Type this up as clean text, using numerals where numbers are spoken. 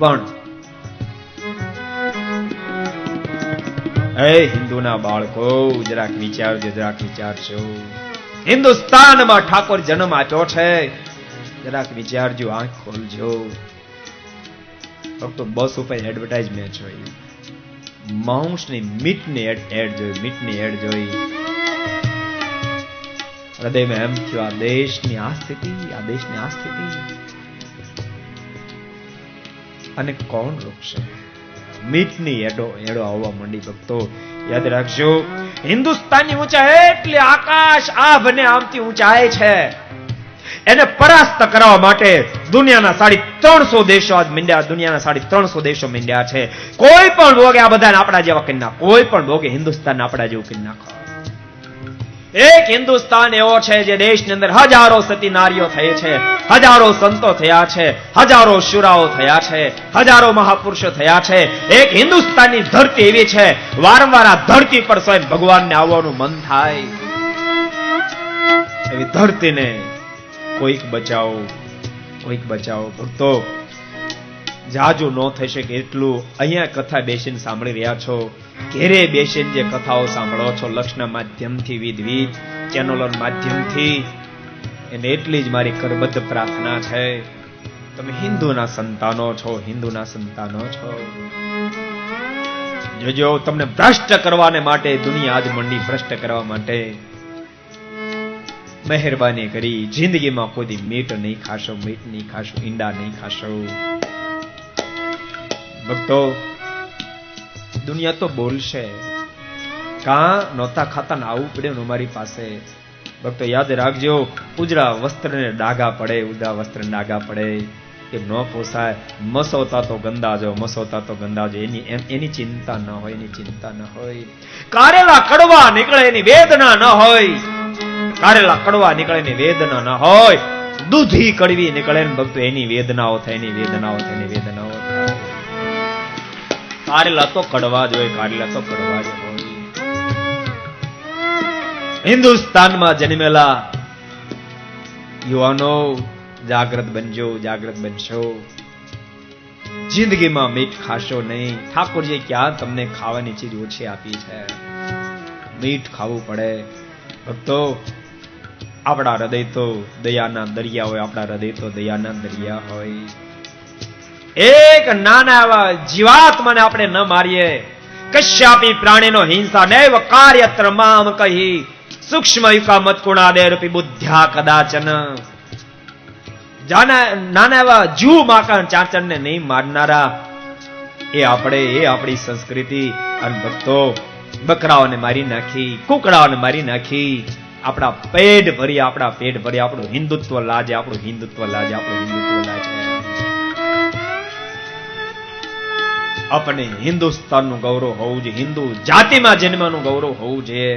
પણ એ હિન્દુના બાળકો જરાક વિચારજો, જરાક વિચારજો. હિન્દુસ્તાનમાં ઠાકોર જન્મ આપ્યો છે, જરાક વિચારજો, આંખ ખોલજો. ફક્ત બસ ઉપર એડવર્ટાઇઝમેન્ટ જોઈ, માંસની મીટની એડ જોઈ, મીટની એડ જોઈ. હૃદયમાં એમ થયું, આ દેશની આ સ્થિતિ, આ દેશની આ સ્થિતિ. અને કોણ રોકશે? મીટની એડો આવવા માંડી. ભક્તો યાદ રાખજો, હિન્દુસ્તાનની ઊંચાઈ એટલે આકાશ આભને આમથી ઊંચાઈ છે. એને પરાસ્ત કરવા માટે દુનિયાના 350 દેશો આજ મીંડ્યા, દુનિયાના 350 દેશો મીંડ્યા છે. કોઈ પણ ભોગે આ બધાને આપણા જેવા કરી નાખો, કોઈ પણ ભોગે હિન્દુસ્તાન આપણા જેવું કરી નાખો. એક હિન્દુસ્તાન એવો છે જે દેશની અંદર હજારો સતી નારીઓ થઈ છે, હજારો સંતો થયા છે, હજારો શુરાઓ થયા છે, હજારો મહાપુરુષો થયા છે. એક હિન્દુસ્તાનની ધરતી એવી છે, વારંવાર આ ધરતી પર સ્વયં ભગવાનને આવવાનું મન થાય. એવી ધરતીને કોઈક બચાવો, કોઈક બચાવો. ભક્તો જાજુ ન થઈ શકે એટલું અહીંયા કથા બેસીને સાંભળી રહ્યા છો, ઘેરે બેસીને જે કથાઓ સાંભળો છો લક્ષના માધ્યમથી, વિવિધ ચેનલો માધ્યમથી, એને એટલી જ મારી કરબદ્ધ પ્રાર્થના છે, તમે હિન્દુના સંતાનો છો, હિન્દુના સંતાનો છો. જોજો, તમને ભ્રષ્ટ કરવાને માટે દુનિયા આજ મંડી, ભ્રષ્ટ કરવા માટે. મહેરબાની કરી જિંદગીમાં કોઈ મીટ નહીં ખાશો, મીટ નહીં ખાશો, ઈંડા નહીં ખાશો. ભક્તો દુનિયા તો બોલશે, કાં નહોતા ખાતા ને આવું પડ્યું અમારી પાસે. ભક્તો યાદ રાખજો, ઉજળા વસ્ત્રને ડાઘા પડે, ઉજળા વસ્ત્રને ડાઘા પડે એમ ન પોસાય. મસોતા તો ગંદા જો, મસોતા તો ગંદા જો, એની ચિંતા ન હોય, એની ચિંતા ન હોય. કારેલા કડવા નીકળે એની વેદના ન હોય, કારેલા કડવા નીકળે એની વેદના ન હોય. દૂધી કડવી નીકળે ને ભક્તો એની વેદનાઓ થાય, એની વેદનાઓ થાય, એની વેદનાઓ થાય. કારેલા તો કડવા જ હોય, કારેલા તો કડવા જ હોય. હિન્દુસ્તાનમાં જન્મેલા યુવાનો જાગૃત બનજો, જાગૃત બનશો. જિંદગીમાં મીઠ ખાશો નહીં. ઠાકોરજી ક્યાં તમને ખાવાની ચીજ ઓછી આપી છે? મીઠ ખાવું પડે. ભક્તો આપણા હૃદય તો દયાના દરિયા હોય, આપણા હૃદય તો દયાના દરિયા હોય. એક નાના એવા જીવાત્માને આપણે ન મારીએ. કશ્યાપી પ્રાણીનો હિંસા નૈવ કાર્યત્ર મામ કહી સૂક્ષ્મ યુકા મત કુણાદેરપી બુદ્ધ્યા કદાચન. નાના એવા જીવ માકા ચાંચડને નહીં મારનારા એ આપણી સંસ્કૃતિ. અને ભક્તો બકરાઓને મારી નાખી, કુકડાઓને મારી નાખી, આપણા પેટ ભરી, આપણા પેટ ભરી આપણું હિન્દુત્વ લાજે, આપણું હિન્દુત્વ લાજે, આપણું હિન્દુત્વ લાજે. આપણે હિન્દુસ્તાનનું ગૌરવ હોવું જોઈએ, હિન્દુ જાતિમાં જન્મનું ગૌરવ હોવું જોઈએ.